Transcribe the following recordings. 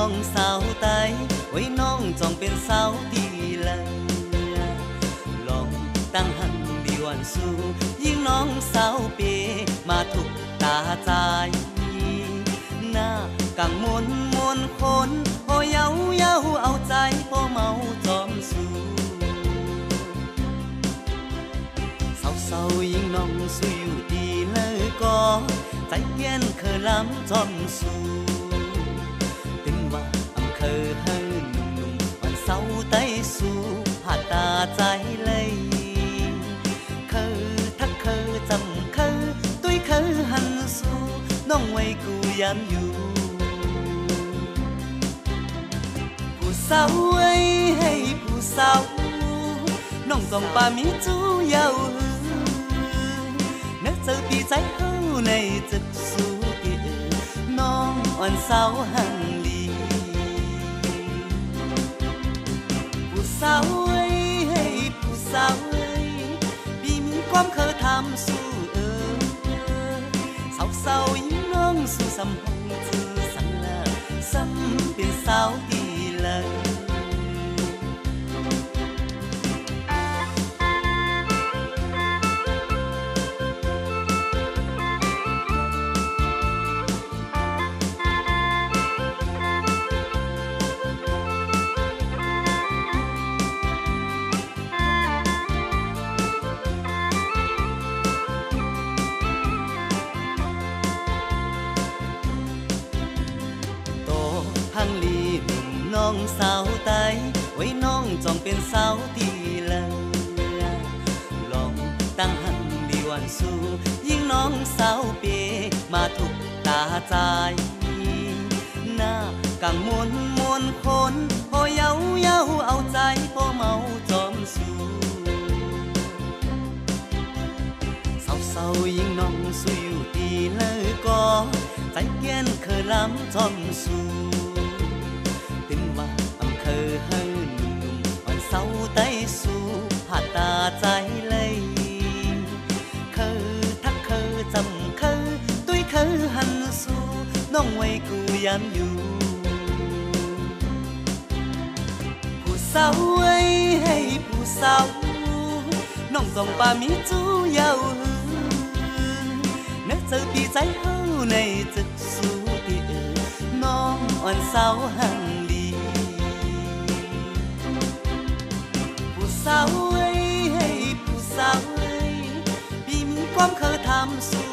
น้องสาวไตไว้น้องจองเป็นสาวดีเลยลองตั้งหันดีวันสู้ยิ่งน้องสาวเปมาถูกตาใจหน้ากังมนมนคนพอเย้าเย้าเอาใจพอเมาจอมสู้เศร้ายิ่งน้องสู้อยู่ดีเลยก็ใจเย็นเคยล้ำจอมสู้เป็นว่าอำเคยให้หนุ่มๆวันเศร้าไต้สู้ผ่าตาใจเลยเคยทักเคยจำเคยตุ้ยเคยหันสู้น้องไว้กูยามอยู่ผู้สาวไว้ให้ผู้สาวน้องต้องปามีจูยาวนักเจอปีใจเฮาในจึกสู้ที่น้องอ่อนสาวหังลีผู้สาวให้ผู้สาวปีมีความเคยทำสู้สาวยิ่งน้องสู้สำหงจือสังลาซ้ำเป็นสาวดีเลยพังลีหนุ่มน้องสาวไตไว้น้องจองเป็นสาวดีเลยลองตั้งหันดีวันสู้ยิ่งน้องสาวเปมาถูกตาใจหน้ากังมนมนคนพอเย้าเย้าเอาใจพอเมาจอมสู้เศร้ายิ่งน้องสู้อยู่ดีเลยก็ใจเย็นเคยล้ำจอมสู้เป็นว่าอำเคยให้หนุ่มๆวันเศร้าไต้สู้ผ่าตาใจเลยเคยทักเคยจำเคยตุ้ยเคยหันสู้น้องไว้กูยามอยู่ผู้สาวให้ผู้สาวน้องต้องปามีจูยาวนักเจอปีใจเฮาในจึกสู้ที่น้องอ่อนสาวหังลีผู้สาวให้ผู้สาวปีมีความเคยทำสู้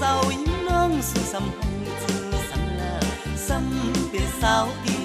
สาวยิ่งน้องสู้สำหงจือสังลาซ้ำเป็นสาวดี